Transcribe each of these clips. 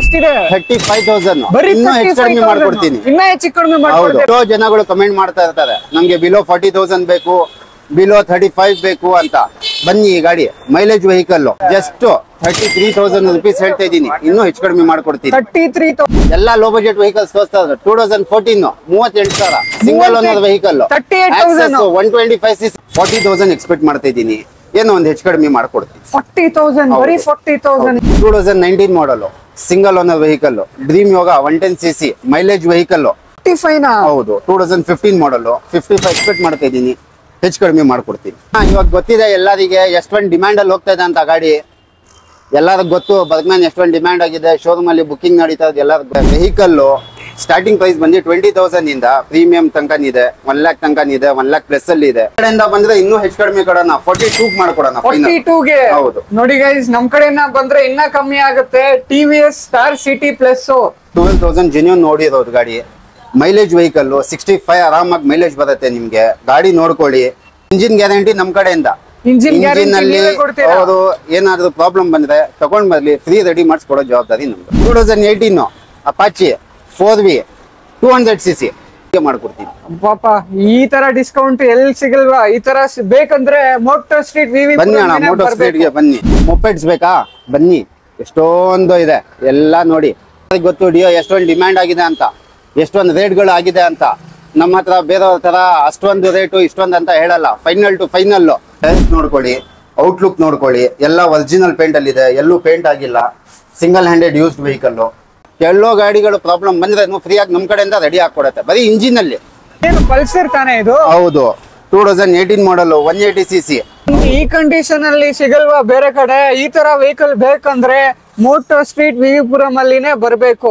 ಎಷ್ಟಿದೆ? 35,000. ಬರೀ ಇನ್ನೂ ಹೆಚ್ಚು ಕಡಿಮೆ ಮಾಡ್ಕೊಡ್ತೀನಿ. ಇನ್ನ ಹೆಚ್ಚು ಕಡಿಮೆ ಹೌದು. ಮಾಡ್ಕೊಡ್ತೀರಾ? ಎಷ್ಟೋ ಜನಗಳು ಕಮೆಂಟ್ ಮಾಡ್ತಾ ಇರ್ತಾರೆ, ನಮ್ಗೆ ಬಿಲೋ 40,000 ಬೇಕು, ಬಿಲೋ 35 ಬೇಕು ಅಂತ. ಬನ್ನಿ, ಈ ಗಾಡಿ ಮೈಲೇಜ್ ವೆಹಿಕಲ್ ಜಸ್ಟ್ 33,000 ರುಪೀಸ್ ಹೇಳ್ತಾ ಇದ್ದೀನಿ. ಇನ್ನೂ ಹೆಚ್ಚು ಕಡಿಮೆ ಮಾಡ್ಕೊಡ್ತೀನಿ. 33,000. ಎಲ್ಲಾ ಲೋ ಬಜೆಟ್ ವೆಹಿಕಲ್ಸ್ ತೋರಿಸ್ತಾ ಇದ್ದಾರೆ. 2014 38,000 single owner vehicle. 38,000 125cc 40,000 expect ಮಾಡ್ತಾ ಇದ್ದೀನಿ. ಏನೋ ಒಂದು ಹೆಚ್ಚು ಕಡಿಮೆ ಮಾಡ್ಕೊಡ್ತೀನಿ. 40,000 ಬರೀ 40,000. 2019 model single owner vehicle Dream Yuga 110cc mileage vehicle. 55 ಹೌದು. 2015 ಮಾಡಲ್ 55 ಎಕ್ಸ್ಪೆಕ್ಟ್ ಮಾಡ್ತಾ ಇದ್ದೀನಿ. ಹೆಚ್ಚು ಕಡಿಮೆ ಮಾಡ್ಕೊಡ್ತೀನಿ. ಇವಾಗ ಗೊತ್ತಿದೆ ಎಲ್ಲರಿಗೆ ಎಷ್ಟೊಂದು ಡಿಮ್ಯಾಂಡ್ ಅಲ್ಲಿ ಹೋಗ್ತಾ ಇದೆ ಅಂತ ಗಾಡಿ. ಎಲ್ಲರಿಗೂ ಗೊತ್ತು ಬದಕ್ಮ್ಯಾನ್ ಎಷ್ಟೊಂದು ಡಿಮ್ಯಾಂಡ್ ಆಗಿದೆ. ಶೋರೂಮ್ ಅಲ್ಲಿ ಬುಕಿಂಗ್ ನಡೀತಾ ಇದೆ. ಎಲ್ಲರಿಗೂ ವೆಹಿಕಲ್ ಸ್ಟಾರ್ಟಿಂಗ್ ಪ್ರೈಸ್ ಬಂದು 20,000 ಇಂದ ಪ್ರೀಮಿಯಂ ತನಕ ಇದೆ, 1 lakh ತನಕ ಇದೆ, 1 lakh ಪ್ಲಸ್ ಅಲ್ಲಿ ಇದೆ. ಕಡೆಯಿಂದ ಬಂದ್ರೆ ಇನ್ನೂ ಹೆಚ್ಚು ಕಡಿಮೆ ಕೊಡೋಣ, 42 ಮಾಡ್ಕೊಡೋಣ. 42ಗೆ ಹೌದು. ನೋಡಿ ಗೈಸ್, ನಮ್ ಕಡೆಯಿಂದ ಬಂದ್ರೆ ಇನ್ನ ಕಮ್ಮಿ ಆಗುತ್ತೆ. TVS Star City Plus 12,000 genuine ನೋಡಿರೋದು ಗಾಡಿ. ಮೈಲೇಜ್ ವೆಹಿಕಲ್ 65 ಆರಾಮಾಗಿ ಮೈಲೇಜ್ ಬರುತ್ತೆ ನಿಮ್ಗೆ. ಗಾಡಿ ನೋಡ್ಕೊಳ್ಳಿ. ಇಂಜಿನ್ ಗ್ಯಾರಂಟಿ ನಮ್ ಕಡೆಯಿಂದ. ಇಂಜಿನ್ ಇಂಜಿನ್ ಅಲ್ಲಿ ಅವರು ಏನಾದ್ರು ಪ್ರಾಬ್ಲಮ್ ಬಂದ್ರೆ ತಗೊಂಡ್ ಬರ್ಲಿ, ಫ್ರೀ ರೆಡಿ ಮಾಡಿಸ್ಕೊಡೋ ಜವಾಬ್ದಾರಿ ನಮ್ದು. 2018 ಅಪಾಚಿ 4V 200cc ಮಾಡ್ಕೊಡ್ತೀನಿ. ಪಾಪ ಈ ತರ ಡಿಸ್ಕೌಂಟ್ ಎಲ್ಲಿ ಸಿಗಲ್ವಾ? ಈ ತರ ಬೇಕಂದ್ರೆ ಮೋಟರ್ ಸ್ಟ್ರೀಟ್ ವಿವಿ ಬನ್ನಿ ಅಣ್ಣ, ಮೋಟರ್ ಸ್ಟ್ರೀಟ್ ಗೆ ಬನ್ನಿ. ಮೊಪೆಡ್ಸ್ ಬೇಕಾ? ಬನ್ನಿ, ಎಷ್ಟೊಂದು ಇದೆ, ಎಲ್ಲ ನೋಡಿ. ಗೊತ್ತು ಡಿಯೋ ಎಷ್ಟೊಂದು ಡಿಮ್ಯಾಂಡ್ ಆಗಿದೆ ಅಂತ, ಎಷ್ಟೊಂದು ರೇಟ್ಗಳು ಆಗಿದೆ ಅಂತ. ನಮ್ಮ ಹತ್ರ ಬೇರೆಯವ್ರ ತರ ಅಷ್ಟೊಂದು ರೇಟು ಇಷ್ಟೊಂದು ಅಂತ ಹೇಳಲ್ಲ. ಫೈನಲ್ ಟು ಫೈನಲ್ ಟೈಲ್ಸ್ ನೋಡ್ಕೊಳ್ಳಿ, ಔಟ್ಲುಕ್ ನೋಡ್ಕೊಳ್ಳಿ. ಎಲ್ಲ ಒರಿಜಿನಲ್ ಪೇಂಟ್ ಅಲ್ಲಿ ಇದೆ, ಎಲ್ಲೂ ಪೇಂಟ್ ಆಗಿಲ್ಲ. Single handed used vehicle. ಎಲ್ಲೋ ಗಾಡಿಗಳು ಪ್ರಾಬ್ಲಮ್ ಬಂದ್ರೆ ಫ್ರೀ ಆಗಿ ನಮ್ ಕಡೆಯಿಂದ ರೆಡಿ ಹಾಕೊಡುತ್ತೆ, ಬರೀ ಇಂಜಿನ್ ಅಲ್ಲಿ. ಏನು ಪಲ್ಸರ್ ತಾನೇ ಇದು? ಹೌದು. 2018 ಮಾಡಲ್ 180cc. ಈ ಕಂಡೀಷನ್ ಅಲ್ಲಿ ಸಿಗಲ್ವಾ ಬೇರೆ ಕಡೆ? ಈ ತರ ವೆಹಿಕಲ್ ಬೇಕಂದ್ರೆ ಮೋಟರ್ ಸ್ಟ್ರೀಟ್ ವಿವಿಪುರಂ ಅಲ್ಲಿನೇ ಬರ್ಬೇಕು.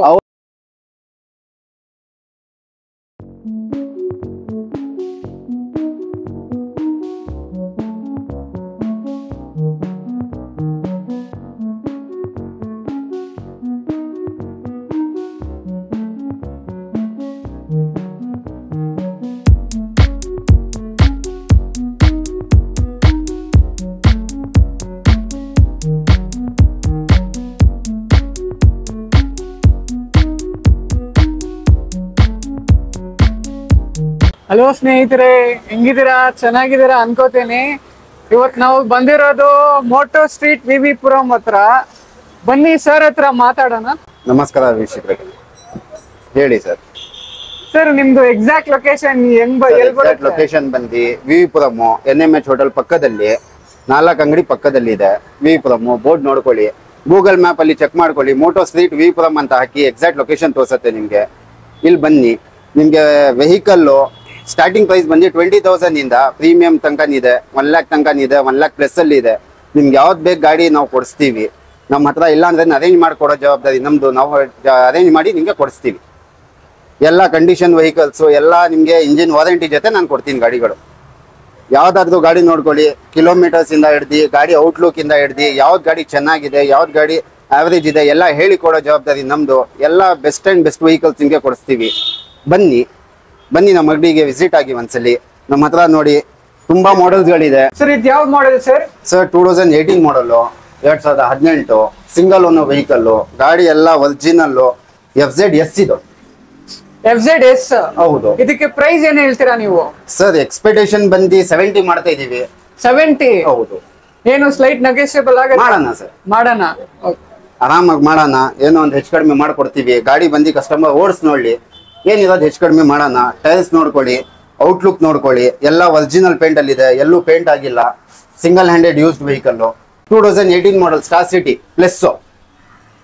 ಹಲೋ ಸ್ನೇಹಿತರೆ, ಹೆಂಗಿದ್ದೀರಾ? ಚೆನ್ನಾಗಿದ್ದೀರಾ ಅನ್ಕೋತೀನಿ. ಇವತ್ತು ನಾವು ಬಂದಿರೋದು ಮೋಟರ್ ಸ್ಟ್ರೀಟ್ ವಿವಿಪುರಂ ಹತ್ರ. ಬನ್ನಿ ಸರ್ ಹತ್ರ ಮಾತಾಡೋಣ. ನಮಸ್ಕಾರ ವೀಕ್ಷಕರಿಗೆ, ಹೇಳಿ ಸರ್. ಸರ್ ನಿಮ್ದು ಎಕ್ಸಾಕ್ಟ್ ಲೊಕೇಶನ್ ಲೊಕೇಶನ್ ಬಂದು ವಿವಿಪುರಂ NMH ಹೋಟೆಲ್ ಪಕ್ಕದಲ್ಲಿ 4 ಅಂಗಡಿ ಪಕ್ಕದಲ್ಲಿ ಇದೆ. ವಿವಿಪುರಂ ಬೋರ್ಡ್ ನೋಡ್ಕೊಳ್ಳಿ, ಗೂಗಲ್ ಮ್ಯಾಪ್ ಅಲ್ಲಿ ಚೆಕ್ ಮಾಡ್ಕೊಳ್ಳಿ. ಮೋಟರ್ ಸ್ಟ್ರೀಟ್ ವಿವಿಪುರಂ ಅಂತ ಹಾಕಿ ಎಕ್ಸಾಕ್ಟ್ ಲೊಕೇಶನ್ ತೋರಿಸುತ್ತೆ ನಿಮ್ಗೆ. ಇಲ್ಲಿ ಬನ್ನಿ, ನಿಮ್ಗೆ ವೆಹಿಕಲ್ ಸ್ಟಾರ್ಟಿಂಗ್ ಪ್ರೈಸ್ ಬಂದು 20,000 ಇಂದ ಪ್ರೀಮಿಯಂ ತನಕ ಇದೆ, 1 lakh ತನಕ ಇದೆ, 1 lakh ಪ್ಲಸ್ ಅಲ್ಲಿ ಇದೆ. ನಿಮ್ಗೆ ಯಾವ್ದು ಬೇಕು ಗಾಡಿ ನಾವು ಕೊಡಿಸ್ತೀವಿ. ನಮ್ಮ ಹತ್ರ ಇಲ್ಲ ಅಂದ್ರೆ ಅರೇಂಜ್ ಮಾಡಿಕೊಡೋ ಜವಾಬ್ದಾರಿ ನಮ್ದು. ನಾವು ಅರೇಂಜ್ ಮಾಡಿ ನಿಮ್ಗೆ ಕೊಡಿಸ್ತೀವಿ. ಎಲ್ಲ ಕಂಡೀಷನ್ ವೆಹಿಕಲ್ಸ್ ಎಲ್ಲ ನಿಮ್ಗೆ ಇಂಜಿನ್ ವಾರಂಟಿ ಜೊತೆ ನಾನು ಕೊಡ್ತೀನಿ ಗಾಡಿಗಳು. ಯಾವ್ದಾದ್ರು ಗಾಡಿ ನೋಡ್ಕೊಳ್ಳಿ, ಕಿಲೋಮೀಟರ್ಸ್ ಇಂದ ಹಿಡ್ದು ಗಾಡಿ ಔಟ್ಲುಕ್ ಇಂದ ಹಿಡ್ದು ಯಾವ್ದು ಗಾಡಿ ಚೆನ್ನಾಗಿದೆ, ಯಾವ್ದು ಗಾಡಿ ಆವರೇಜ್ ಇದೆ ಎಲ್ಲ ಹೇಳಿ ಕೊಡೋ ಜವಾಬ್ದಾರಿ ನಮ್ದು. ಎಲ್ಲ ಬೆಸ್ಟ್ ಅಂಡ್ ಬೆಸ್ಟ್ ವೆಹಿಕಲ್ಸ್ ನಿಮ್ಗೆ ಕೊಡಿಸ್ತೀವಿ. ಬನ್ನಿ ನಮ್ಮ ಅಂಗಡಿಗೆ ವಿಸಿಟ್ ಆಗಿ ಒಂದ್ಸಲಿ. ನಮ್ಮ ಹತ್ರ ನೋಡಿ ತುಂಬಾ ಮಾಡೆಲ್ಸ್ ಗಳಿದೆ. ಸರ್ ಇದು ಯಾವ ಮಾಡೆಲ್ ಸರ್? ಸರ್ 2018 ಮಾಡಲ್ 2018 ಸಿಂಗಲ್ ಓನರ್ ವೆಹಿಕಲ್. ಗಾಡಿ ಎಲ್ಲ ಒರಿಜಿನಲ್ FZS ಇದು. FZS. ಹೌದು. ಇದಕ್ಕೆ ಪ್ರೈಸ್ ಏನ್ ಹೇಳ್ತೀರಾ ನೀವು? ಸರ್ ಎಕ್ಸ್ಪೆಕ್ಟೇಷನ್ ಬಂದು 70 ಮಾಡ್ತಾ ಇದೀವಿ. 70? ಹೌದು. ಏನು ಸ್ಲೈಟ್ ನೆಗೋಷಿಯಬಲ್ ಆಗುತ್ತೆ? ಮಾಡೋಣ ಸರ್, ಮಾಡೋಣ, ಆರಾಮಾಗಿ ಮಾಡೋಣ. ಏನೋ ಒಂದು ಹೆಚ್ಚು ಕಡಿಮೆ ಮಾಡ್ಕೊಡ್ತೀವಿ. ಗಾಡಿ ಬಂದು ಕಸ್ಟಮರ್ ಓಡಿಸ್ ನೋಡ್ಲಿ, ಏನಿರೋದು ಹೆಚ್ಚು ಕಡಿಮೆ ಮಾಡೋಣ. ಟೈಲ್ಸ್ ನೋಡ್ಕೊಳ್ಳಿ, ಔಟ್ಲುಕ್ ನೋಡ್ಕೊಳ್ಳಿ. ಎಲ್ಲ ಒರಿಜಿನಲ್ ಪೇಂಟ್ ಅಲ್ಲಿ ಇದೆ, ಎಲ್ಲೂ ಪೇಂಟ್ ಆಗಿಲ್ಲ. Single handed used vehicle. 2018 ಮಾಡಲ್ ಸ್ಟಾರ್ ಸಿಟಿ ಪ್ಲಸ್.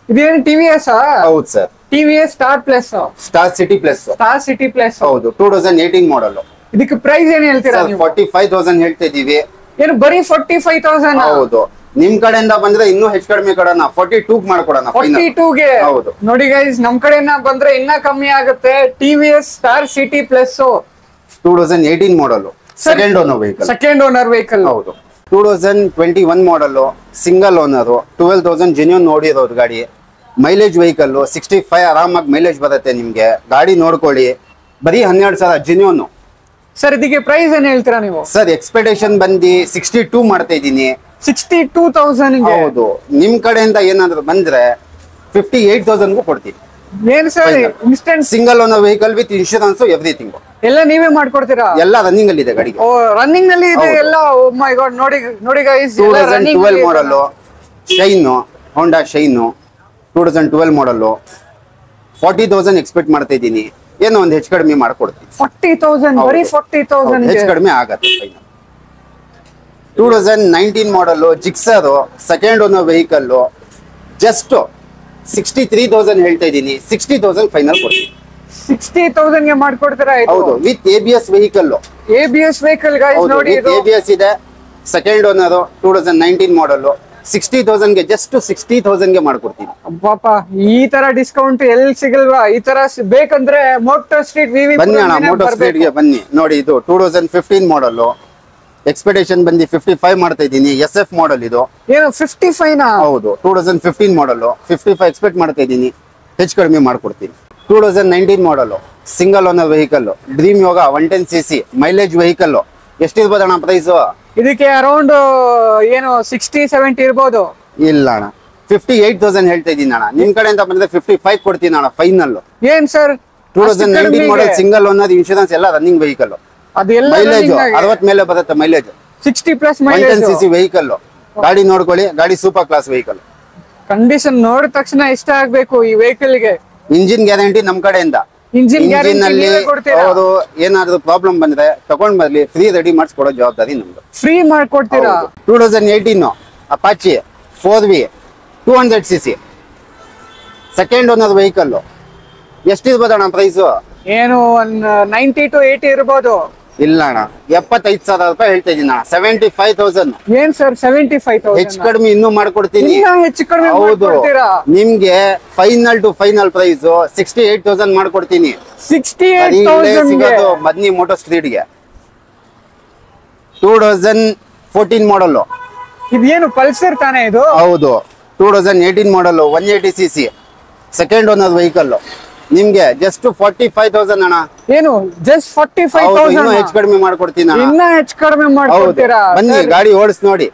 ಇದೇನು TVS? ಹೌದು sir, TVS star plus, star City plus. Star City plus. ಹೌದು. 2018 ಮಾಡಲ್. ಇದಕ್ಕೆ ಪ್ರೈಸ್ ಏನ್ ಹೇಳ್ತೀರಾ ನೀವು? 45,000 ಹೇಳ್ತಾ ಇದೀವಿ. ಏನು ಬರೀ 45,000? ಹೌದು. ನಿಮ್ ಕಡೆಯಿಂದ ಬಂದ್ರೆ ಇನ್ನೂ ಹೆಚ್ಚು ಕಡಿಮೆ ಕೊಡೋಣ, 42 ಮಾಡ್ಕೊಡೋಣ. 42ಗೆ? ಹೌದು. ನೋಡಿ ಗೈಸ್, ನಮ್ ಕಡೆಯಿಂದ ಬಂದ್ರೆ ಇನ್ನ ಕಮ್ಮಿ ಆಗುತ್ತೆ. TVS Star City plus 2018 model second owner vehicle. Second owner vehicle. ಹೌದು. 2021 ಮಾಡಲ್ ಸಿಂಗಲ್ ಓನರ್ 12,000 ಜೆನ್ಯೂನ್ ನೋಡಿರೋದು ಗಾಡಿ. ಮೈಲೇಜ್ ವೆಹಿಕಲ್ 65 ಆರಾಮಾಗಿ ಮೈಲೇಜ್ ಬರುತ್ತೆ ನಿಮ್ಗೆ. ಗಾಡಿ ನೋಡ್ಕೊಳ್ಳಿ, ಬರೀ 12,000 ಜೆನ್ಯೂನ್. ಸರ್ ಇದಕ್ಕೆ ಪ್ರೈಸ್ ಏನ್ ಹೇಳ್ತೀರಾ ನೀವು? ಸರ್ ಎಕ್ಸ್ಪೆಕ್ಟೇಷನ್ ಬಂದು 62 ಮಾಡ್ತಾ ಇದ್ದೀನಿ. 62,000? ಹೌದು. ನಿಮ್ ಕಡೆಯಿಂದ ಏನಾದ್ರು ಬಂದ್ರೆ 58,000ಗೂ ಕೊಡ್ತೀನಿ. ಏನ್ sir instant single owner vehicle with insurance everything ಎಲ್ಲ ನೀವೇ ಮಾಡ್ಕೊಡ್ತೀರಾ? ಎಲ್ಲ ರನ್ನಿಂಗ್ ಅಲ್ಲಿ ಇದೆ ಗಾಡಿಗೆ. ಓ ರನ್ನಿಂಗ್ ನಲ್ಲಿ ಇದೆ ಎಲ್ಲ. ಓ ಮೈ ಗಾಡ್, ನೋಡಿ ನೋಡಿ ಗೈಸ್, 2012 ಮಾಡಲ್ ಶೈನ್, ಹೋಂಡಾ ಶೈನ್ 2012 ಮಾಡಲ್. 40,000 ಎಕ್ಸ್ಪೆಕ್ಟ್ ಮಾಡ್ತಾ ಇದ್ದೀನಿ, ಏನೋ ಒಂದು ಹೆಚ್ಚು ಕಡಿಮೆ ಮಾಡ್ಕೊಡ್ತೀನಿ. 40,000 ಬರೀ 40,000 ಹೆಚ್ಚು ಕಡಿಮೆ ಆಗತ್ತೆ. 2019 model Gixxer second owner vehicle, just 63,000 ಹೇಳ್ತಾ ಇದ್ದೀನಿ. 60,000 ಫೈನಲ್ ಕೊಡ್ತೀನಿ. 60,000 ಗೆ ಮಾಡ್ಕೊಡ್ತೀರಾ? ಹೌದು, with ABS vehicle. ABS vehicle guys ನೋಡಿ, ಇದು ABS ಇದೆ. ಸೆಕೆಂಡ್ ಓನರ್ 2019 ಮಾಡಲ್. 60,000 ಗೆ, ಜಸ್ಟ್ 60,000 ಗೆ ಮಾಡ್ಕೊಡ್ತೀನಿ. ಪಾಪ ಈ ತರ ಡಿಸ್ಕೌಂಟ್ ಎಲ್ಲಿ ಸಿಗಲ್ವಾ? ಈ ತರ ಬೇಕಂದ್ರೆ ಮೋಟರ್ ಸ್ಟ್ರೀಟ್ ವಿವಿ ಬನ್ನಿ ಅಣ್ಣ, ಮೋಟರ್ ಸ್ಟ್ರೀಟ್ ಗೆ ಬನ್ನಿ. ನೋಡಿ, ಇದು 2015 ಮಾಡಲ್, ಎಕ್ಸ್ಪೆಕ್ಟೇಷನ್ ಬಂದು 55 ಮಾಡ್ತಾ ಇದ್ದೀನಿ. SF ಮಾಡಲ್ ಇದು. ಏನು 55 ನಾ? ಹೌದು, 2015 ಮಾಡಲ್. 55 ಎಕ್ಸ್ಪೆಕ್ಟ್ ಮಾಡ್ತಾ ಇದ್ದೀನಿ, ಹೆಚ್ಚು ಕಡಿಮೆ ಮಾಡ್ಕೊಡ್ತೀನಿ. 2019 model, single owner vehicle, Dream Yuga 110cc mileage vehicle. ಎಷ್ಟಿರ್ಬೋದು ಅಣ್ಣ ಪ್ರೈಸ್ ಇದಕ್ಕೆ? ಅರೌಂಡ್ ಏನು 60-70 ಇರ್ಬೋದು. ಇಲ್ಲ ಅಣ್ಣ, 58,000 ಹೇಳ್ತಾ ಇದ್ದೀನಿ ಅಣ್ಣ. ನಿಮ್ ಕಡೆಯಿಂದ ಬಂದ್ರೆ 55 ಕೊಡ್ತೀನಿ ಅಣ್ಣ ಫೈನಲ್. ಏನ್ sir 2019 model, single owner, insurance ಎಲ್ಲ ರನ್ನಿಂಗ್ ವೆಹಿಕಲ್. ಅದೆಲ್ಲ ಮೈಲೇಜ್ 60 ಮೇಲೆ ಬರುತ್ತೆ ಮೈಲೇಜ್. 60+ ಮೈಲೇಜ್. 110cc vehicle. ಗಾಡಿ ನೋಡ್ಕೊಳ್ಳಿ, ಗಾಡಿ ಸೂಪರ್ ಕ್ಲಾಸ್ ವೆಹಿಕಲ್. ಕಂಡೀಷನ್ ನೋಡಿದ ತಕ್ಷಣ ಇಷ್ಟ ಆಗ್ಬೇಕು ಈ ವೆಹಿಕಲ್ ಗೆ. ಇಂಜಿನ್ ಗ್ಯಾರಂಟಿ ನಮ್ ಕಡೆಯಿಂದ. ಇಂಜಿನ್ ಇಂಜಿನ್ ಅಲ್ಲಿ ಕೊಡ್ತೀರಾ? ಅವರು ಏನಾದ್ರು ಪ್ರಾಬ್ಲಮ್ ಬಂದ್ರೆ ತಗೊಂಡ್ ಬರ್ಲಿ, ಫ್ರೀ ರೆಡಿ ಮಾಡಿಸ್ಕೊಡೋ ಜವಾಬ್ದಾರಿ ನಮ್ದು. ಫ್ರೀ ಮಾಡ್ಕೊಡ್ತೀರಾ? 2018 Apache 4V 200cc second owner vehicle. ಎಷ್ಟಿರ್ಬೋದು ಅಣ್ಣ ಪ್ರೈಸ್? ಏನು 90 to 80 ಇರ್ಬೋದು. ಇಲ್ಲ ಅಣ್ಣ, 75,000 ರೂಪಾಯಿ ಹೇಳ್ತಾ ಇದೀನಿ ಅಣ್ಣ. 75,000. ಏನ್ ಸರ್ 75,000? ಹೆಚ್ಚು ಕಡಿಮೆ ಇನ್ನೂ ಮಾಡ್ಕೊಡ್ತೀನಿ. ಇನ್ನ ಹೆಚ್ಚು ಕಡಿಮೆ ಹೌದು, ಮಾಡ್ಕೊಡ್ತೀರಾ? ನಿಮ್ಗೆ ಫೈನಲ್ ಟು ಫೈನಲ್ ಪ್ರೈಸ್ 68,000 ಮಾಡ್ಕೊಡ್ತೀನಿ. 68,000 ಗೆ ಬನ್ನಿ ಮೋಟೋ ಸ್ಟ್ರೀಟ್ ಗೆ. 2014 ಮಾಡಲ್. ಇದೇನು ಪಲ್ಸರ್ ತಾನೇ ಇದು? ಹೌದು, 2018 ಮಾಡಲ್ 180cc ಸೆಕೆಂಡ್ ಓನರ್ ವೆಹಿಕಲ್. ನಿಮ್ಗೆ ಜಸ್ಟ್ 45,000 ಅಣ್ಣ. ಏನು ಜಸ್ಟ್ 45,000? ಇನ್ನೂ ಹೆಚ್ಚು ಕಡಿಮೆ ಮಾಡ್ಕೊಡ್ತೀನಿ ಅಣ್ಣ. ಇನ್ನ ಹೆಚ್ಚು ಕಡಿಮೆ ಹೌದು, ಮಾಡ್ಕೊಡ್ತೀರಾ? ಬನ್ನಿ ಗಾಡಿ ಓಡಿಸ್ ನೋಡಿ,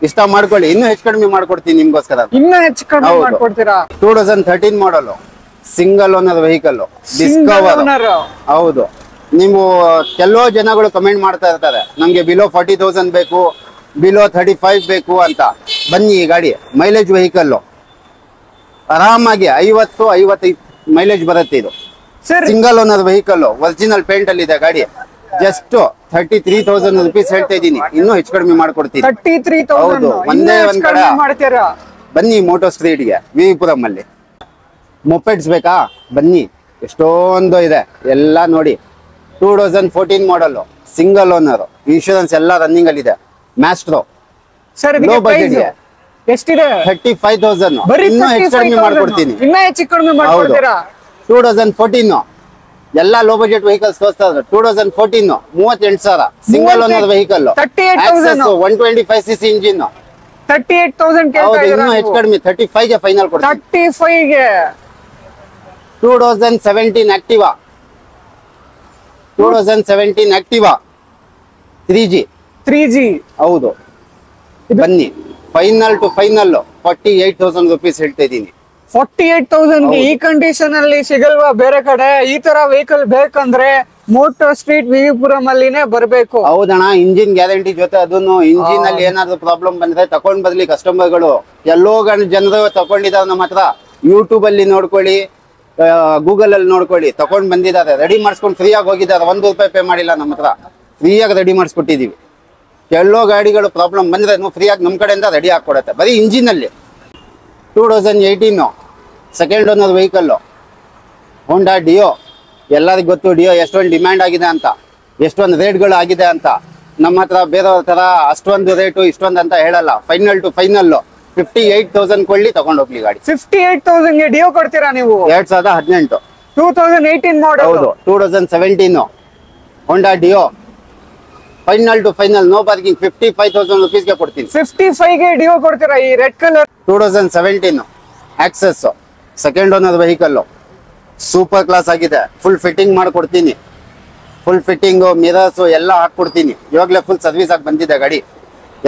ಇಷ್ಟ ಮಾಡ್ಕೊಳ್ಳಿ, ಇನ್ನೂ ಹೆಚ್ಚು ಕಡಿಮೆ ಮಾಡ್ಕೊಡ್ತೀನಿ ನಿಮ್ಗೋಸ್ಕರ. ಇನ್ನ ಹೆಚ್ಚು ಕಡಿಮೆ ಹೌದು. ಮಾಡ್ಕೊಡ್ತೀರಾ? 2013 ಮಾಡಲ್, ಸಿಂಗಲ್ ಓನರ್ ವೆಹಿಕಲ್, ಡಿಸ್ಕವರ್. ಹೌದು, ನೀವು ಕೆಲವು ಜನಗಳು ಕಮೆಂಟ್ ಮಾಡ್ತಾ ಇರ್ತಾರೆ, ನಮ್ಗೆ ಬಿಲೋ 40,000 ಬೇಕು, ಬಿಲೋ 35 ಬೇಕು ಅಂತ. ಬನ್ನಿ, ಈ ಗಾಡಿ ಮೈಲೇಜ್ ವೆಹಿಕಲ್, ಆರಾಮಾಗಿ 50-55 ಮೈಲೇಜ್ ಬರುತ್ತೆ. ಇದು sir single owner vehicle, original paint ಅಲ್ಲಿ ಇದೆ ಗಾಡಿ. ಜಸ್ಟ್ 33,000 ರುಪೀಸ್ ಹೇಳ್ತಾ ಇದ್ದೀನಿ, ಇನ್ನೂ ಹೆಚ್ಚು ಕಡಿಮೆ ಮಾಡ್ಕೊಡ್ತೀನಿ. 33,000. ಹೌದು, ಒಂದೇ ಒಂದ್ ಕಡೆ ಮಾಡ್ತೀರಾ? ಬನ್ನಿ ಮೋಟೋ ಸ್ಟ್ರೀಟ್ ಗೆ, ವಿವಿಪುರಂ ಅಲ್ಲಿ. ಮೊಪೆಡ್ಸ್ ಬೇಕಾ? ಬನ್ನಿ, ಎಷ್ಟೊಂದು ಇದೆ, ಎಲ್ಲ ನೋಡಿ. 2014 ಮಾಡಲ್, ಸಿಂಗಲ್ ಓನರ್, ಇನ್ಶೂರೆನ್ಸ್ ಎಲ್ಲ ರನ್ನಿಂಗ್ ಅಲ್ಲಿ ಇದೆ. ಮ್ಯಾಸ್ಟ್ರೋ ಸರ್ ಲೋ ಬಜೆಟ್ ಗೆ ಎಷ್ಟಿದೆ? 35,000. ಬರೀ ಇನ್ನೂ ಹೆಚ್ಚು ಕಡಿಮೆ ಮಾಡ್ಕೊಡ್ತೀನಿ. ಇನ್ನ ಹೆಚ್ಚು ಕಡಿಮೆ ಮಾಡ್ಕೊಡ್ತೀರಾ? 2014 ಎಲ್ಲ ಲೋ ಬಜೆಟ್ ವೆಹಿಕಲ್ಸ್ ತೋರಿಸ್ತಾ ಇದ್ದಾರೆ. 2014 38,000 single owner vehicle, 38,000 125cc engine. 38,000 ಹೌದು, ಕೇಳ್ತಾ ಇನ್ನೂ ಹೆಚ್ಚು ಕಡಿಮೆ 35 ಗೆ ಫೈನಲ್ ಕೊಡ್ತೀನಿ. 35 ಗೆ. 2017 ಆಕ್ಟಿವಾ, 2017 ಆಕ್ಟಿವಾ 3G. 3G. ಹೌದು, ಬನ್ನಿ ಫೈನಲ್ ಟು ಫೈನಲ್ 48,000 ರುಪೀಸ್ ಹೇಳ್ತಾ ಇದ್ದೀನಿ. 48,000 ಗೆ ಈ ಕಂಡೀಷನ್ ಅಲ್ಲಿ ಸಿಗಲ್ವಾ ಬೇರೆ ಕಡೆ? ಈ ತರ ವೆಹಿಕಲ್ ಬೇಕಂದ್ರೆ ಮೋಟರ್ ಸ್ಟ್ರೀಟ್ ವಿವಿಪುರಂ ಅಲ್ಲಿನೇ ಬರ್ಬೇಕು. ಹೌದಣ್ಣ, ಇಂಜಿನ್ ಗ್ಯಾರಂಟಿ ಜೊತೆ ಅದನ್ನು ಇಂಜಿನ್ ಅಲ್ಲಿ ಏನಾದ್ರು ಪ್ರಾಬ್ಲಮ್ ಬಂದ್ರೆ ತಕೊಂಡ್ ಬರ್ಲಿ ಕಸ್ಟಮರ್ಗಳು. ಎಲ್ಲೋ ಜನರು ತಕೊಂಡಿದ್ದಾರೆ ನಮ್ಮ ಹತ್ರ. ಯೂಟ್ಯೂಬ್ ಅಲ್ಲಿ ನೋಡ್ಕೊಳ್ಳಿ, ಗೂಗಲ್ ಅಲ್ಲಿ ನೋಡ್ಕೊಳ್ಳಿ, ತಕೊಂಡ್ ಬಂದಿದ್ದಾರೆ, ರೆಡಿ ಮಾಡಿಸ್ಕೊಂಡು ಫ್ರೀ ಆಗಿ ಹೋಗಿದ್ದಾರೆ. 1 ರೂಪಾಯಿ ಪೇ ಮಾಡಿಲ್ಲ ನಮ್ಮ ಹತ್ರ, ಫ್ರೀ ಆಗಿ ರೆಡಿ ಮಾಡಿಸ್ಕೊಟ್ಟಿದೀವಿ. ಎಲ್ಲೋ ಗಾಡಿಗಳು ಪ್ರಾಬ್ಲಮ್ ಬಂದ್ರೆ ಫ್ರೀ ಆಗಿ ನಮ್ಮ ಕಡೆಯಿಂದ ರೆಡಿ ಹಾಕೊಡುತ್ತೆ, ಬರೀ ಇಂಜಿನ್ ಅಲ್ಲಿ. 2018 ಸೆಕೆಂಡ್ ಓನರ್ ವೆಹಿಕಲ್, ಹೋಂಡಾ ಡಿಯೋ. ಎಲ್ಲರಿಗೂ ಗೊತ್ತು ಡಿಯೋ ಎಷ್ಟೊಂದು ಡಿಮ್ಯಾಂಡ್ ಆಗಿದೆ ಅಂತ, ಎಷ್ಟೊಂದು ರೇಟ್ಗಳು ಆಗಿದೆ ಅಂತ. ನಮ್ಮ ಹತ್ರ ಬೇರೆಯವ್ರ ತರ ಅಷ್ಟೊಂದು ರೇಟು ಇಷ್ಟೊಂದು ಅಂತ ಹೇಳಲ್ಲ. ಫೈನಲ್ ಟು ಫೈನಲ್ 58,000 ಕೊಳ್ಳಿ, ತಗೊಂಡೋಗ್ಲಿ ಗಾಡಿ. 58,000 ಗೆ ಡಿಯೋ ಕೊಡ್ತೀರಾ ನೀವು? 2018 2018 ಮಾಡಲ್. ಹೌದು, 2017 Honda Dio final to final no parking 55,000 rupees ಗೆ ಕೊಡ್ತೀನಿ. 55 ಗೆ ಡಿಯೋ ಕೊಡ್ತೀರಾ ಈ red colour? 2017 Access second owner vehicle, super class ಆಗಿದೆ. ಫುಲ್ ಫಿಟ್ಟಿಂಗ್ ಮಾಡ್ಕೊಡ್ತೀನಿ, ಫುಲ್ ಫಿಟ್ಟಿಂಗ್ ಮಿರರ್ಸ್ ಎಲ್ಲ ಹಾಕೊಡ್ತೀನಿ. ಇವಾಗಲೇ ಫುಲ್ ಸರ್ವಿಸ್ ಆಗಿ ಬಂದಿದೆ ಗಾಡಿ,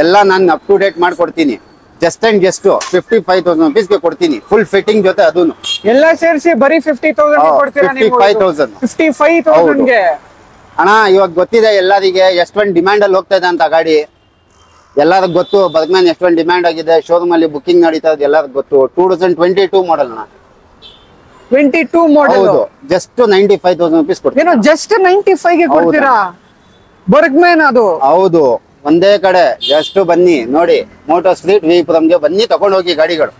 ಎಲ್ಲ ನಾನು ಅಪ್ ಟು ಡೇಟ್ ಮಾಡ್ಕೊಡ್ತೀನಿ. ಜಸ್ಟ್ ಅಂಡ್ ಜಸ್ಟ್ 55,000 ರುಪೀಸ್ಗೆ ಕೊಡ್ತೀನಿ, ಫುಲ್ ಫಿಟ್ಟಿಂಗ್ ಜೊತೆ ಅದೂನು. ಎಲ್ಲ ಸೇರಿಸಿ ಬರೀ 50,000 ಕೊಡ್ತೀರಾ ನೀವು? 55,000. 55,000 ಗೆ ಅಣ್ಣ ಇವಾಗ ಗೊತ್ತಿದೆ ಎಲ್ಲರಿಗೆ ಎಷ್ಟೊಂದು ಡಿಮ್ಯಾಂಡ್ ಅಲ್ಲಿ ಹೋಗ್ತಾ ಇದೆ ಅಂತ ಗಾಡಿ. ಎಲ್ಲರಿಗೂ ಗೊತ್ತು ಬರ್ಗ್ಮ್ಯಾನ್ ಎಷ್ಟೊಂದು ಡಿಮ್ಯಾಂಡ್ ಆಗಿದೆ, ಶೋರೂಮ್ ಅಲ್ಲಿ ಬುಕಿಂಗ್ ನಡೀತಾ ಇದೆ, ಎಲ್ಲರಿಗೂ ಗೊತ್ತು. 2022 ಮಾಡಲ್ ಅಣ್ಣ. 22 ಮಾಡೆಲ್. ಹೌದು, ಜಸ್ಟ್ 95,000 ರುಪೀಸ್ ಕೊಡ್ತೀನಿ. ಏನೋ ಜಸ್ಟ್ 95 ಗೆ ಕೊಡ್ತೀರಾ? ಬರ್ಗ್ಮ್ಯಾನ್ ಅದು. ಹೌದು, ಒಂದೇ ಕಡೆ ಜಸ್ಟ್ ಬನ್ನಿ ನೋಡಿ, ಮೋಟೋ ಸ್ಟ್ರೀಟ್ ವಿಪುರಂಗೆ ಬನ್ನಿ, ತಗೊಂಡು ಹೋಗಿ ಗಾಡಿಗಳು.